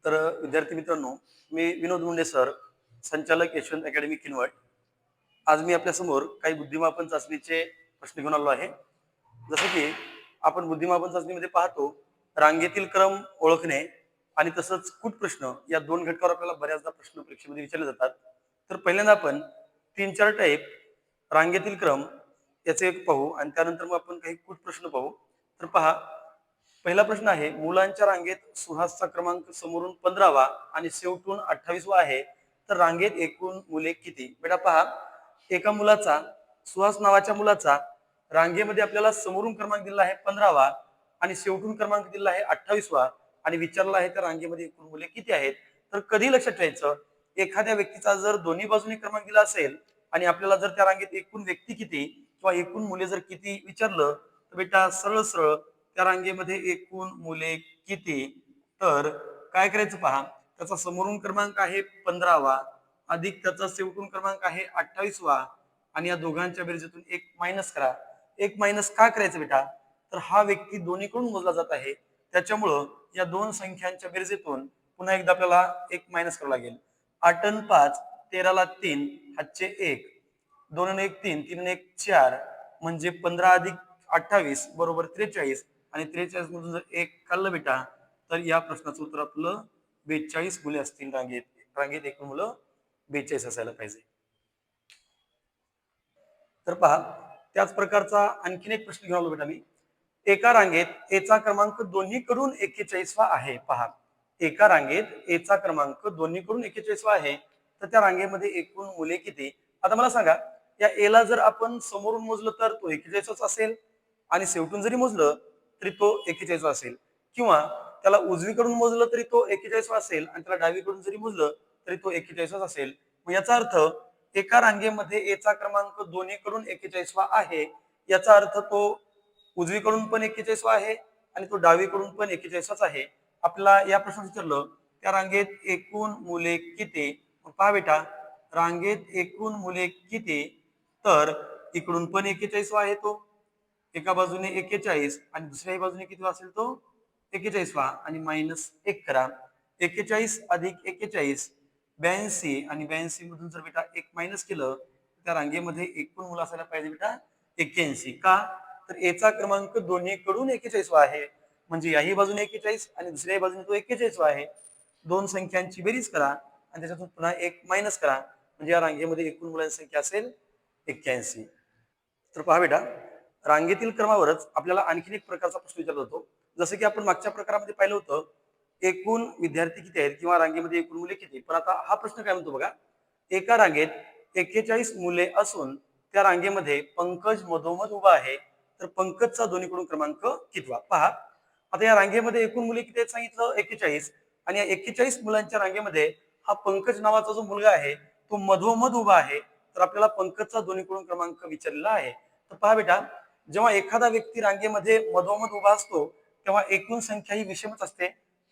तर विद्यार्थी मित्रांनो, मी विनोद मुंडे सर, संचालक यशवंत अकॅडमी किनवट. आज मी आपल्यासमोर काही बुद्धिमापन चाचणीचे प्रश्न घेऊन आलो आहे. जसं की आपण बुद्धिमापन चाचणीमध्ये पाहतो, रांगेतील क्रम ओळखणे आणि तसंच कूट प्रश्न या दोन घटकावर आपल्याला बऱ्याचदा प्रश्न परीक्षेमध्ये विचारले जातात. तर पहिल्यांदा आपण 3-4 टाईप रांगेतील क्रम याचे एक पाहू आणि त्यानंतर मग आपण काही कूट प्रश्न पाहू. तर पहा, पहिला प्रश्न आहे, मुलांच्या रांगेत सुहासचा क्रमांक समोरून 15वा आणि शेवटून 28वा आहे, तर रांगेत एकूण मुले किती? बेटा पहा, एका मुलाचा, सुहास नावाच्या मुलाचा रांगेमध्ये आपल्याला समोरून क्रमांक दिला आहे 15वा आणि शेवटून क्रमांक दिला आहे 28वा आणि विचारला आहे त्या रांगेमध्ये एकूण मुले किती आहेत. तर कधी लक्षात ठेवायचं, एखाद्या व्यक्तीचा जर दोन्ही बाजूने क्रमांक दिला असेल आणि आपल्याला जर त्या रांगेत एकूण व्यक्ती किती किंवा एकूण मुले जर किती विचारलं, तर बेटा सरळ सरळ त्या रांगेमध्ये एकूण मुले किती, तर काय करायचं पहा, त्याचा समोरून क्रमांक आहे 15वा अधिक त्याचा शेवटून क्रमांक आहे 28वा आणि या दोघांच्या बेरजेतून एक मायनस करा. एक मायनस का करायचं बेटा, तर हा व्यक्ती दोन्हीकडून मोजला जात आहे, त्याच्यामुळं या दोन संख्यांच्या बेरजेतून पुन्हा एकदा आपल्याला एक मायनस करावं लागेल. 8 आणि 5, 13ला 3, हातचे 1, 2 आणि 1 3, 3 आणि 1 4, म्हणजे 15 अधिक 28 बरोबर 43 आणि 43 मधून जर एक काढलं बेटा, तर या प्रश्नाचं उत्तर आपलं 42 मुले असतील रांगेत. रांगेत एकूण मुलं 42 असायला पाहिजे. तर पहा, त्याच प्रकारचा आणखीन एक प्रश्न घेऊन आलो बेटा मी. एका रांगेत एचा क्रमांक दोन्हीकडून 41वा आहे. पहा, एका रांगेत एचा क्रमांक दोन्हीकडून 41वा आहे, तर त्या रांगेमध्ये एकूण मुले किती? आता मला सांगा, या एला जर आपण समोरून मोजलं तर तो 41 असेल आणि शेवटून जरी मोजलं तरी तो 41 असेल, किंवा त्याला उजवीकडून मोजलं तरी तो 41 असेल आणि त्याला डावीकडून जरी मोजलं तरी तो 41 असेल. मग याचा अर्थ एका रांगेमध्ये एचा क्रमांक दोन्हीकडून 41वा आहे, याचा अर्थ तो उजवीकडून पण 41वा आहे आणि तो डावीकडून पण 41च आहे. आपल्याला या प्रश्नात विचारलं, त्या रांगेत एकूण मुले किती? पहा बेटा, रांगेत एकूण मुले किती, तर इकडून पण 41वा आहे तो, एका बाजूने 41 आणि दुसऱ्या बाजूने किती असेल तो 41वा आणि मायनस 1 करा. 41 अधिक 41 82 आणि 82 मधून जर बेटा एक मायनस केलं, त्या रांगेमध्ये एकूण मुलं असायला पाहिजे बेटा 81. का? तर एचा क्रमांक दोन्हीकडून 41वा आहे, म्हणजे याही बाजूने 41 आणि दुसऱ्याही बाजूने तो 41वा आहे. दोन संख्यांची बेरीज करा आणि त्याच्यातून पुन्हा एक मायनस करा, म्हणजे या रांगेमध्ये एकूण मुलांची संख्या असेल 81. तर पहा बेटा, रांगेतील क्रमावरच आपल्याला आणखीन एक प्रकारचा प्रश्न विचारला जातो. जसं की आपण मागच्या प्रकारामध्ये पाहिलं होतं, एकूण विद्यार्थी किती आहेत किंवा रांगेमध्ये एकूण मुले किती. पण आता हा प्रश्न काय म्हणतो बघा, एका रांगेत 41 मुले असून त्या रांगेमध्ये पंकज मधोमध उभा आहे, तर पंकजचा दोन्हीकडून क्रमांक कितवा? पहा, आता या रांगेमध्ये एकूण मुले किती आहेत सांगितलं 41, आणि या 41 मुलांच्या रांगेमध्ये हा पंकज नावाचा जो मुलगा आहे तो मधोमध उभा आहे, तर आपल्याला पंकजचा दोन्हीकडून क्रमांक विचारलेला आहे. तर पहा बेटा, जेव्हा एखादा व्यक्ती रांगेमध्ये मधोमध उभा असतो तेव्हा एकूण संख्या ही विषमच असते,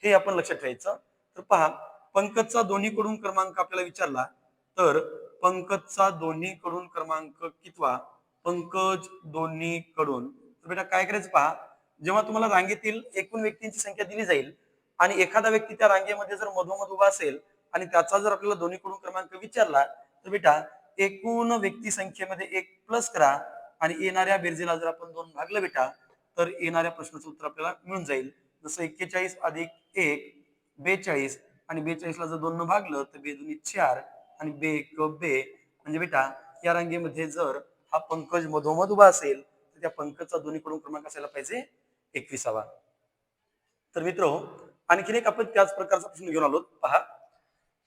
हे आपण लक्षात ठेवायचं. तर पहा, पंकजचा दोन्हीकडून क्रमांक आपल्याला विचारला, तर पंकजचा दोन्हीकडून क्रमांक कितवा? पंकज दोन्हीकडून. तर बेटा काय करायचं पहा, जेव्हा तुम्हाला रांगेतील एकूण व्यक्तींची संख्या दिली जाईल आणि एखादा व्यक्ती त्या रांगेमध्ये जर मधोमध उभा असेल आणि त्याचा जर आपल्याला दोन्हीकडून क्रमांक विचारला, तर बेटा एकूण व्यक्ती संख्येमध्ये एक प्लस करा आणि येणाऱ्या बेरजेला जर आपण 2 भागलं बेटा, तर येणाऱ्या प्रश्नाचं उत्तर आपल्याला मिळून जाईल. जसं 41 अधिक 1 42 आणि 42 ला जर 2 न भागलं तर बेदुनी 4 आणि बे एक बे, म्हणजे बेटा या रांगेमध्ये जर हा पंकज मधोमध उभा असेल तर त्या पंकजचा दोन्हीकडून क्रमांक असायला पाहिजे 21वा. तर मित्र, आणखीन एक आपण त्याच प्रकारचा प्रश्न घेऊन आलो. पहा,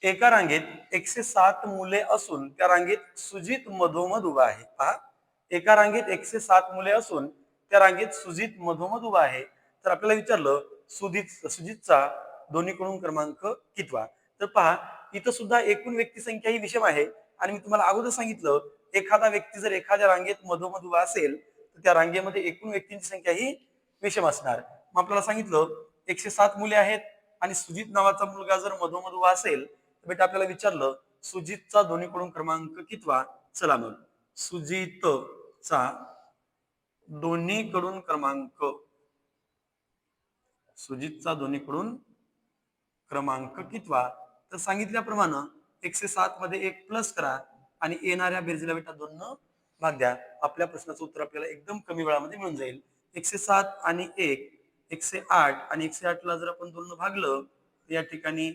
एका रांगेत 107 मुले असून त्या रांगेत सुजित मधोमध उभा आहे. पहा, एका रांगेत 107 मुले असून त्या रांगेत सुजित मधोमध उभा आहे, तर आपल्याला विचारलं सुजितचा दोन्हीकडून क्रमांक कितवा? तर पहा, इथं सुद्धा एकूण व्यक्ती संख्या ही विषम आहे आणि मी तुम्हाला अगोदर सांगितलं, एखादा व्यक्ती जर एखाद्या रांगेत मधोमध उभा असेल तर त्या रांगेमध्ये एकूण व्यक्तींची संख्या ही विषम असणार. मग आपल्याला सांगितलं 107 मुले आहेत आणि सुजित नावाचा मुलगा जर मधोमध उभा असेल, तर बेटा आपल्याला विचारलं सुजितचा दोन्हीकडून क्रमांक कितवा? चला मग, सुजितचा दोन्हीकडून क्रमांक, सुजितचा दोन्हीकडून क्रमांक कितवा? तर सांगितल्याप्रमाणे 107 मध्ये 1 प्लस करा आणि येणाऱ्या बेरजेला बेटा 2 न भाग द्या. आपल्या प्रश्नाचं उत्तर आपल्याला एकदम कमी वेळामध्ये मिळून जाईल. 107 आणि 1 108 आणि 108 ला जर आपण 2 न भागलं तर या ठिकाणी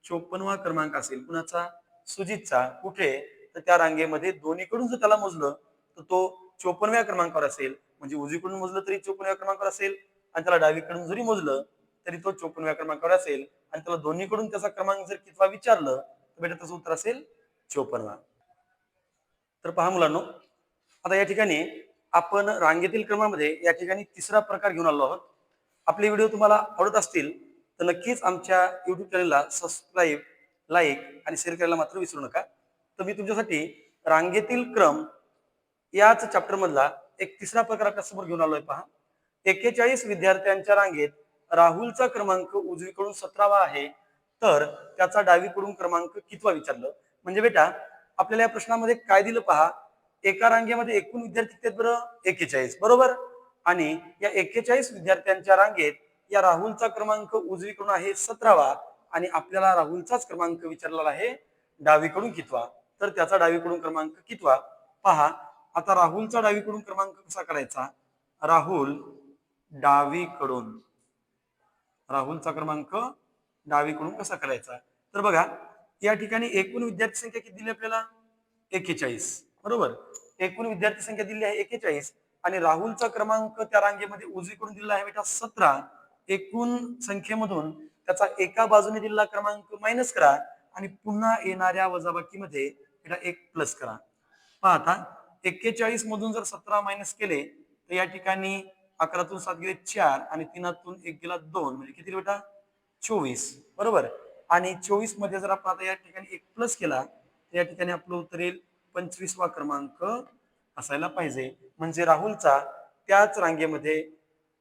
54वा क्रमांक असेल. कुणाचा? सुजितचा. कुठे? तर त्या रांगेमध्ये दोन्हीकडून जर त्याला मोजलं तर तो 54व्या क्रमांकावर असेल. म्हणजे उजवीकडून मोजलं तरी 54व्या क्रमांकावर असेल आणि त्याला डावीकडून जरी मोजलं तरी तो 54व्या क्रमांकावर असेल आणि त्याला दोन्हीकडून त्याचा क्रमांक जर कितवा विचारलं तर बेटा त्याचं उत्तर असेल 54वा. तर पहा मुलांनो, आता या ठिकाणी आपण रांगेतील क्रमामध्ये या ठिकाणी तिसरा प्रकार घेऊन आलो आहोत. आपले व्हिडिओ तुम्हाला आवडत असतील तर नक्कीच आमच्या युट्यूब चॅनलला सबस्क्राईब, लाईक आणि शेअर करायला मात्र विसरू नका. तर मी तुमच्यासाठी रांगेतील क्रम याच चॅप्टर मधला एक तिसरा प्रकार आपल्यासमोर घेऊन आलोय. पहा, 41 विद्यार्थ्यांच्या रांगेत राहुलचा क्रमांक उजवीकडून 17वा आहे, तर त्याचा डावीकडून क्रमांक कितवा विचारलं. म्हणजे बेटा आपल्याला या प्रश्नामध्ये काय दिलं पहा, एका रांगेमध्ये एकूण विद्यार्थी किती आहेत बरं? 41, बरोबर. आणि या 41 विद्यार्थ्यांच्या रांगेत या राहुलचा क्रमांक उजवीकडून आहे 17वा आणि आपल्याला राहुलचाच क्रमांक विचारलेला आहे डावीकडून कितवा. तर त्याचा डावीकडून क्रमांक कितवा पहा. आता राहुलचा डावीकडून क्रमांक कसा काढायचा? राहुलचा क्रमांक डावीकडून कसा करायचा? तर बघा, या ठिकाणी एकूण विद्यार्थी संख्या किती दिली आपल्याला? 41, बरोबर. एकूण विद्यार्थी संख्या दिली आहे 41 आणि राहुलचा क्रमांक त्या रांगेमध्ये उजवीकडून दिलेला आहे बेटा 17. एकूण संख्येमधून त्याचा एका बाजूने दिलेला क्रमांक मायनस करा आणि पुन्हा येणाऱ्या वजाबाकीमध्ये बेटा 1 प्लस करा. पहा आता 41 मधून जर 17 मायनस केले तर या ठिकाणी 11तून 7 गेले 4 आणि 3तून 1 गेला 2, म्हणजे किती बेटा? 24, बरोबर. आणि 24 मध्ये जर आपण आता या ठिकाणी 1 प्लस केला तर या ठिकाणी आपलं उत्तर येईल 25वा क्रमांक असायला पाहिजे. म्हणजे राहुलचा त्याच रांगेमध्ये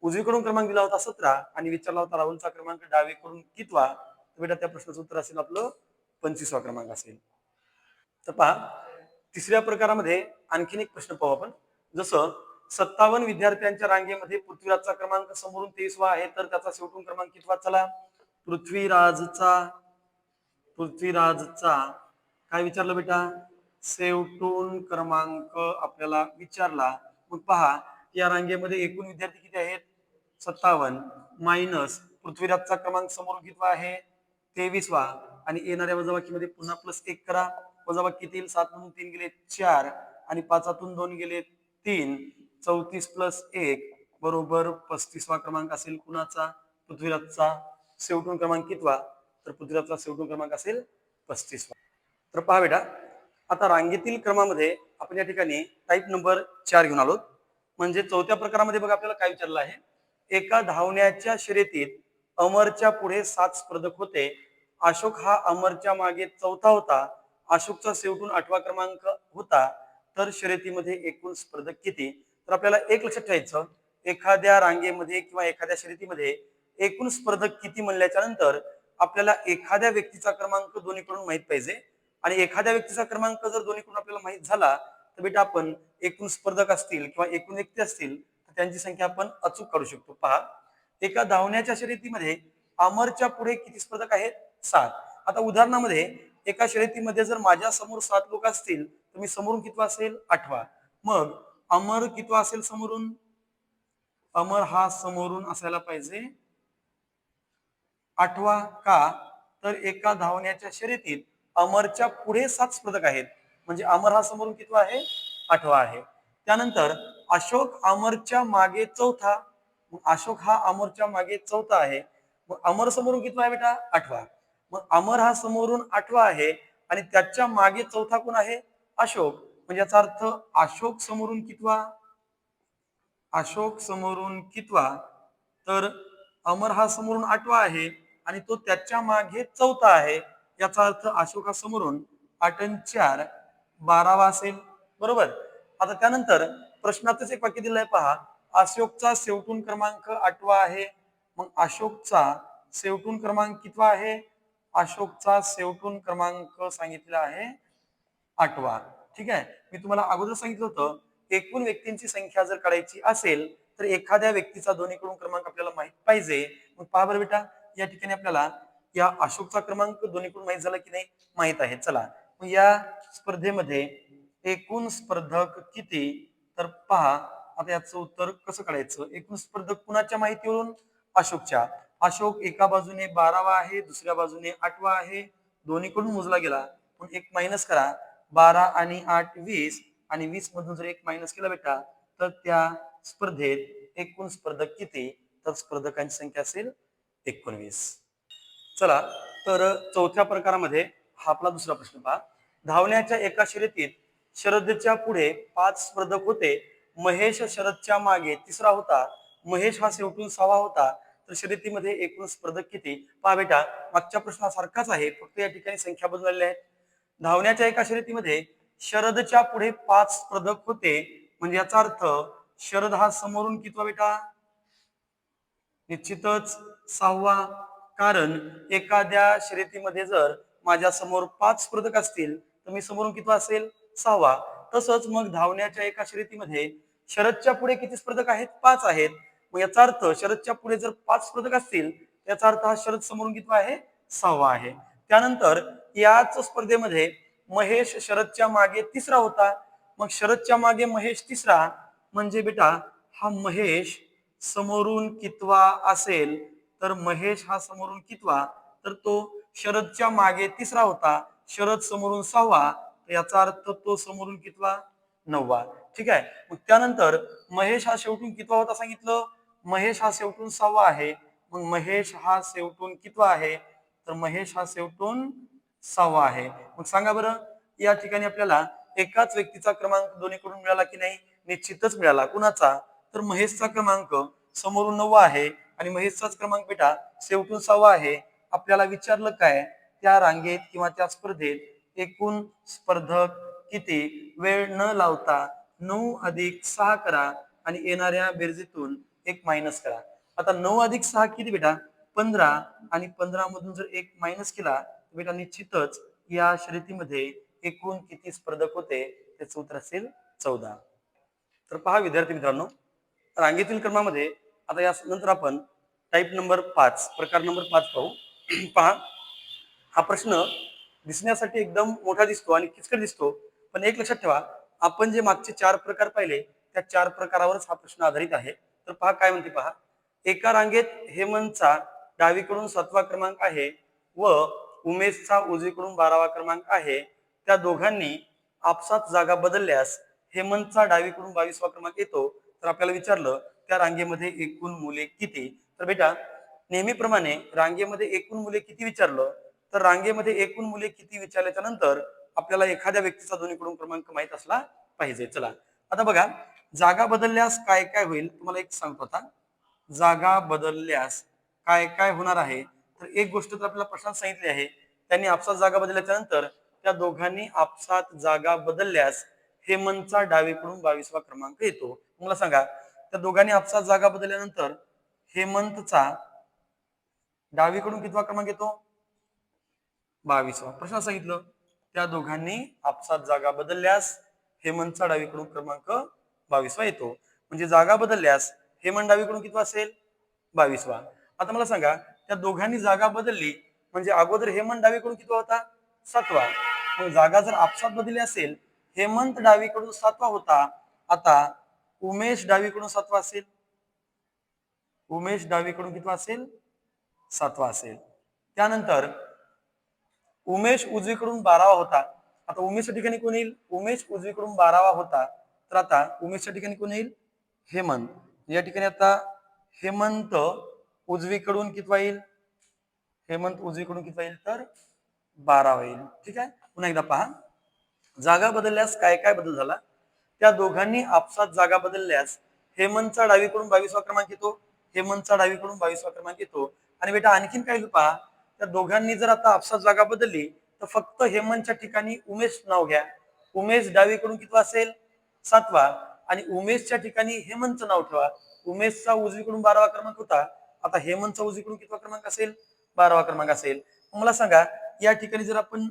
उजवीकडून क्रमांक दिला होता 17 आणि विचारला होता राहुलचा क्रमांक डावीकडून कितवा, तर बेटा त्या प्रश्नाचं उत्तर असेल आपलं 25वा क्रमांक असेल. तर पहा, तिसऱ्या प्रकारामध्ये आणखीन एक प्रश्न पाहू आपण. जसं 57 विद्यार्थ्यांच्या रांगेमध्ये पृथ्वीराजचा क्रमांक समोरून 23वा आहे, तर त्याचा शेवटून क्रमांक कितवा? चला, पृथ्वीराजचा काय विचारलं बेटा? शेवटून क्रमांक आपल्याला विचारला. मग पहा, या रांगेमध्ये एकूण विद्यार्थी किती आहेत? 57 मायनस पृथ्वीराजचा क्रमांक समोरून कितवा आहे? 23वा आणि येणाऱ्या वजाबाकीमध्ये पुन्हा प्लस 1 करा. वजाबाकी किती? 7 मधून 3 गेले 4 आणि 5तून 2 गेले 3. 34 प्लस 1 बरोबर 35वा क्रमांक असेल. कुणाचा? पृथ्वीराजचा. शेवटून क्रमांक कितवा? तर पृथ्वीराजचा शेवटून क्रमांक असेल 35वा. तर पहा बेटा, आता रांगेतील क्रमामध्ये आपण या ठिकाणी टाईप नंबर 4 घेऊन आलो. म्हणजे चौथ्या प्रकारामध्ये बघा आपल्याला काय विचारलं आहे. एका धावण्याच्या शर्यतीत अमरच्या पुढे 7 स्पर्धक होते. अशोक हा अमरच्या मागे चौथा होता. अशोकचा शेवटून 8वा क्रमांक होता. तर शर्यतीमध्ये एकूण स्पर्धक किती? तर आपल्याला एक लक्षात ठेवायचं, एखाद्या रांगेमध्ये किंवा एखाद्या शर्यतीमध्ये एकूण स्पर्धक किती म्हणल्याच्या नंतर आपल्याला एखाद्या व्यक्तीचा क्रमांक दोन्हीकडून माहित पाहिजे आणि एखाद्या व्यक्तीचा क्रमांक जर दोन्हीकडून आपल्याला माहित झाला तर बेटा आपण एकूण स्पर्धक असतील किंवा एकूण व्यक्ती असतील तर त्यांची संख्या आपण अचूक काढू शकतो. पहा, एका धावण्याच्या शर्यतीमध्ये अमरच्या पुढे किती स्पर्धक आहेत? 7. आता उदाहरणामध्ये एका शर्यतीमध्ये जर माझ्या समोर 7 लोक असतील तर मी समोरून कितवा असेल? 8वा. मग अमर कितवा असेल समोरून? अमर हा समोरून असायला पाहिजे 8वा. का? तर एका धावण्याच्या शर्यतीत अमरच्या पुढे 7 स्पर्धक आहेत, म्हणजे अमर हा समोरून कितवा आहे? 8वा आहे. त्यानंतर अशोक अमरच्या मागे चौथा. मग अशोक हा अमरच्या मागे चौथा आहे. मग अमर समोरून कितवा आहे बेटा? 8वा. मग अमर हा समोरून 8वा आहे आणि त्याच्या मागे चौथा कोण आहे? अशोक. म्हणजे याचा अर्थ अशोक समोरून कितवा? अशोक समोरून कितवा? तर अमर हा समोरून 8वा आहे आणि तो त्याच्या मागे चौथा आहे. याचा अर्थ अशोक हा समोरून 8 आणि 4 12वा असेल, बरोबर. आता त्यानंतर प्रश्नातच एक वाक्य दिलंय पहा, अशोकचा शेवटून क्रमांक 8वा आहे. मग अशोकचा शेवटून क्रमांक कितवा आहे? अशोकचा शेवटून क्रमांक सांगितलेला आहे 8वा. ठीक आहे. मी तुम्हाला अगोदर सांगितलं होतं, एकूण व्यक्तींची संख्या जर काढायची असेल तर एखाद्या व्यक्तीचा दोन्हीकडून क्रमांक आपल्याला माहित पाहिजे. मग पहा बरं बेटा, या ठिकाणी आपल्याला या अशोकचा क्रमांक दोन्हीकडून माहित झाला की नाही? माहित आहे. चला मग या स्पर्धेमध्ये एकूण स्पर्धक किती? तर पहा, आता याचं उत्तर कसं काढायचं? एकूण स्पर्धक कुणाच्या माहितीवरून? अशोकच्या. अशोक एका बाजूने 12वा आहे, दुसऱ्या बाजूने 8वा आहे, दोन्हीकडून मोजला गेला. पण एक मायनस करा, 12 आणि 8 20, आणि 20 मधून जर एक मायनस केला बेटा, तर त्या स्पर्धेत एकूण स्पर्धक किती? तर स्पर्धकांची संख्या असेल 19. चला तर चौथ्या प्रकारामध्ये हा आपला दुसरा प्रश्न पहा. धावण्याच्या एका शर्यतीत शरदच्या पुढे 5 स्पर्धक होते. महेश शरदच्या मागे तिसरा होता. महेश हा शेवटून 6वा होता. तर शर्यतीमध्ये एकूण स्पर्धक किती? पहा बेटा, मागच्या प्रश्नासारखाच आहे, फक्त या ठिकाणी संख्या बदललेल्या आहेत. धावण्याच्या एका शर्यतीमध्ये शरदच्या पुढे 5 स्पर्धक होते, म्हणजे याचा अर्थ शरद हा समोरून कितवा बेटा? निश्चितच 6वा. कारण एखाद्या शर्यतीमध्ये जर माझ्या समोर 5 स्पर्धक असतील तर मी समोरून कितवा असेल? 6वा. तसंच मग धावण्याच्या एका शर्यतीमध्ये शरदच्या पुढे किती स्पर्धक आहेत? 5 आहेत. मग याचा अर्थ शरदच्या पुढे जर 5 स्पर्धक असतील याचा अर्थ हा शरद समोरून कितवा आहे? 6वा आहे. त्यानंतर याच स्पर्धेमध्ये महेश शरदच्या मागे तिसरा होता. मग शरदच्या मागे महेश तिसरा, म्हणजे बेटा हा महेश समोरून कितवा असेल? तर महेश हा समोरून कितवा? तर तो शरदच्या मागे तिसरा होता, शरद समोरून 6वा, याचा अर्थ तो समोरून कितवा? 9वा. ठीक आहे. मग त्यानंतर महेश हा शेवटून कितवा होता सांगितलं? महेश हा शेवटून 6वा आहे. मग महेश हा शेवटून कितवा आहे? तर महेश हा शेवटून 6वा आहे. मग सांगा बरं, या ठिकाणी आपल्याला एकाच व्यक्तीचा क्रमांक दोन्हीकडून मिळाला की नाही? निश्चितच मिळाला. कुणाचा? तर महेशचा क्रमांक समोरून 9वा आहे आणि महेशचाच क्रमांक बेटा शेवटून 6वा आहे. आपल्याला विचारलं काय? त्या रांगेत किंवा त्या स्पर्धेत एकूण स्पर्धक किती? वेळ न लावता 9 अधिक 6 करा आणि येणाऱ्या बेरजेतून एक मायनस करा. आता 9 अधिक 6 किती बेटा? 15, आणि 15 मधून जर एक मायनस केला तर बेटा निश्चितच या शर्यतीमध्ये एकूण किती स्पर्धक होते? त्याचं उत्तर असेल 14. तर पहा विद्यार्थी मित्रांनो, रांगेतील क्रमामध्ये आता या नंतर आपण टाईप नंबर 5, प्रकार नंबर 5 पाहू. पहा, हा प्रश्न दिसण्यासाठी एकदम मोठा दिसतो आणि किचकट दिसतो, पण एक लक्षात ठेवा, आपण जे मागचे 4 प्रकार पाहिले त्या 4 प्रकारावरच हा प्रश्न आधारित आहे. तर पहा काय म्हणते पहा. एका रांगेत हेमंतचा डावीकडून 7वा क्रमांक आहे व उमेशचा उजवीकडून 12वा क्रमांक आहे. त्या दोघांनी आपसात जागा बदलल्यास हेमंतचा डावीकडून 22वा क्रमांक येतो. तर आपल्याला विचारलं त्या रांगेमध्ये एकूण मुले किती? तर बेटा नेहमीप्रमाणे रांगेमध्ये एकूण मुले किती विचारलं तर रांगेमध्ये एकूण मुले किती विचारल्याच्या नंतर आपल्याला एखाद्या व्यक्तीचा दोन्हीकडून क्रमांक माहित असला पाहिजे. चला आता बघा, जागा बदलल्यास काय काय होईल तुम्हाला एक सांगतो. आता जागा बदलल्यास काय काय होणार आहे? तर एक गोष्ट तर आपल्याला प्रश्नात सांगितली आहे, त्यांनी आपसात जागा बदलल्याच्या नंतर त्या दोघांनी आपसात जागा बदलल्यास हेमंतचा डावीकडून 22वा क्रमांक येतो. मला सांगा, त्या दोघांनी आपसात जागा बदलल्यानंतर हेमंतचा डावीकडून कितवा क्रमांक येतो? 22वा. प्रश्न सांगितलं त्या दोघांनी आपसात जागा बदलल्यास हेमंतचा डावीकडून क्रमांक 22वा येतो. म्हणजे जागा बदलल्यास हेमंत डावीकडून कितवा असेल? 22वा. आता मला सांगा, त्या दोघांनी जागा बदलली म्हणजे अगोदर हेमंत डावीकडून कितवा होता? 7वा. मग जागा जर आपसात बदलली असेल, हेमंत डावीकडून 7वा होता, आता उमेश डावीकडून 7वा असेल. उमेश डावीकडून कितवा असेल? 7वा असेल. त्यानंतर उमेश उजवीकडून 12वा होता. आता उमेशच्या ठिकाणी कोण येईल? उमेश उजवीकडून 12वा होता, तर आता उमेशच्या ठिकाणी कोण येईल? हेमंत. या ठिकाणी आता हेमंत उजवीकडून कितवा येईल? हेमंत उजवीकडून कितवा येईल? तर 12वा येईल. ठीक आहे. पुन्हा एकदा पहा, जागा बदलल्यास काय काय बदल झाला? त्या दोघांनी आपसात जागा बदलल्यास हेमंतचा डावीकडून 22वा क्रमांक येतो. हेमंतचा डावीकडून 22वा क्रमांक येतो. आणि बेटा आणखीन काय पहा, त्या दोघांनी जर आता आपसात जागा बदलली तर फक्त हेमंतच्या ठिकाणी उमेश नाव घ्या. उमेश डावीकडून कितवा असेल? 7वा. आणि उमेशच्या ठिकाणी हेमंतचं नाव ठेवा. उमेशचा उजवीकडून 12वा क्रमांक होता, आता हेमंतचा उजवीकडून कितवा क्रमांक असेल? 12वा क्रमांक असेल. मला सांगा, या ठिकाणी जर आपण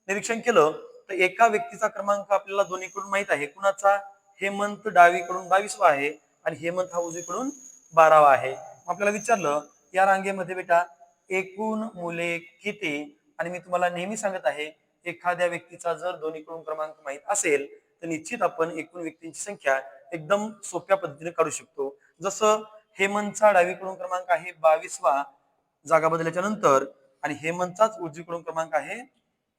निरीक्षण केलं तर एका व्यक्तीचा क्रमांक आपल्याला दोन्हीकडून माहित आहे. कुणाचा? हेमंत डावीकडून 22वा आहे आणि हेमंत हा उजवीकडून 12वा आहे. आपल्याला विचारलं या रांगेमध्ये बेटा एकूण मुले किती? आणि मी तुम्हाला नेहमी सांगत आहे, एखाद्या व्यक्तीचा जर दोन्हीकडून क्रमांक माहित असेल तर निश्चित आपण एकूण व्यक्तींची संख्या एकदम सोप्या पद्धतीने काढू शकतो. जसं हेमंतचा डावीकडून क्रमांक आहे 22वा जागा बदलल्याच्या नंतर आणि हेमंतचाच उजवीकडून क्रमांक आहे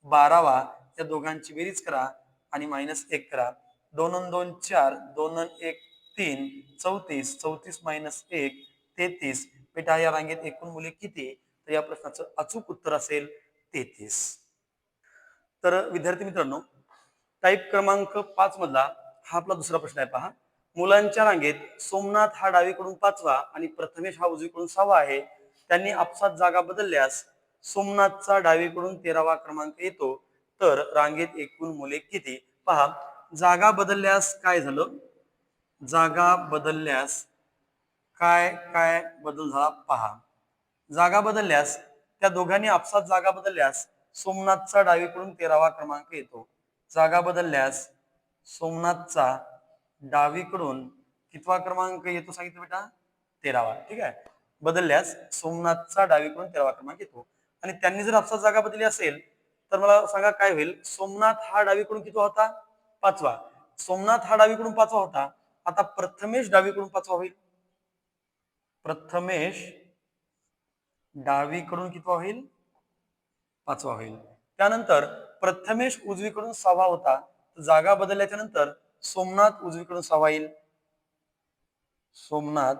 12वा. त्या दोघांची बेरीज करा आणि -1 करा. 2 अन 2 4, 2 अन 1 3, 34, 34 -1 33. बेटा या रांगेत एकूण मुले किती? तर या प्रश्नाचं अचूक उत्तर असेल 33. तर विद्यार्थी मित्रांनो, टाईप क्रमांक 5 मधला हा आपला दुसरा प्रश्न आहे पहा. मुलांच्या रांगेत सोमनाथ हा डावीकडून 5वा आणि प्रथमेश हा उजवीकडून 6वा आहे. त्यांनी आपसात जागा बदलल्यास सोमनाथचा डावीकडून 13वा क्रमांक येतो. तर रांगेत एकूण मुले किती? पहा, जागा बदलल्यास काय झालं? जागा बदलल्यास काय काय बदल झाला पहा. जागा बदलल्यास त्या दोघांनी आपसात जागा बदलल्यास सोमनाथचा डावीकडून 13वा क्रमांक येतो. जागा बदलल्यास सोमनाथचा डावीकडून कितवा क्रमांक येतो सांगितलं बेटा? 13वा. ठीक आहे. बदलल्यास सोमनाथचा डावीकडून 13वा क्रमांक येतो. आणि त्यांनी जर आपसात जागा बदलली असेल तर मला सांगा काय होईल? सोमनाथ हा डावीकडून कितवा होता? 5वा. सोमनाथ हा डावीकडून 5वा होता. आता प्रथमेश डावीकडून 5वा होईल. प्रथमेश डावीकडून कितवा होईल? 5वा होईल. त्यानंतर प्रथमेश उजवीकडून 6वा होता. जागा बदलल्याच्या नंतर सोमनाथ उजवीकडून 6वा येईल. सोमनाथ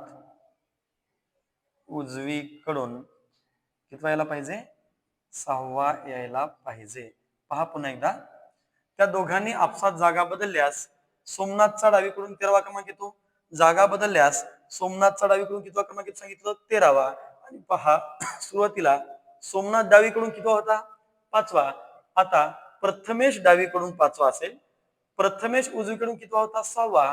उजवीकडून कितवा यायला पाहिजे? 6वा यायला पाहिजे. पहा पुन्हा एकदा. त्या दोघांनी आपसात जागा बदलल्यास सोमनाथचा डावीकडून 13वा क्रमांक येतो. जागा बदलल्यास सोमनाथचा डावीकडून कितवा क्रमांक येतो सांगितलं? 13वा. आणि पहा सुरुवातीला सोमनाथ डावीकडून कितवा होता? 5वा. आता प्रथमेश डावीकडून 5वा असेल. प्रथमेश उजवीकडून कितवा होता? 6वा.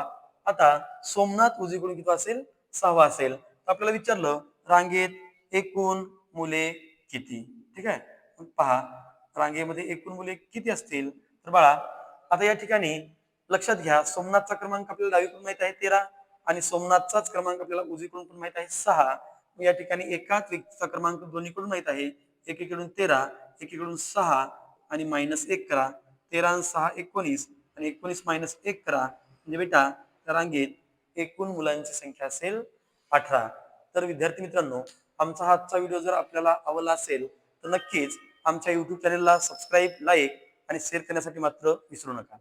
आता सोमनाथ उजवीकडून कितवा असेल? 6वा असेल. आपल्याला विचारलं रांगेत एकूण मुले किती? ठीक आहे. मग पहा रांगेमध्ये एकूण मुले किती असतील? तर बाळा आता या ठिकाणी लक्षात घ्या, सोमनाथचा क्रमांक आपल्याला डावीकडून माहित आहे 13 आणि सोमनाथचाच क्रमांक आपल्याला उजवीकडून पण माहित आहे 6. या ठिकाणी एकाच व्यक्तीचा क्रमांक दोन्हीकडून माहित आहे. एकीकडून 13, एकीकडून 6 आणि -1 करा. 13 आणि 6 19 आणि 19 -1 करा. म्हणजे बेटा त्या रांगेत एकूण मुलांची संख्या असेल 18. तर विद्यार्थी मित्रांनो, आमचा आजचा व्हिडिओ जर आपल्याला आवडला असेल तर नक्कीच आमच्या YouTube चॅनेलला सबस्क्राईब, लाईक आणि शेअर करण्यासाठी मात्र विसरू नका.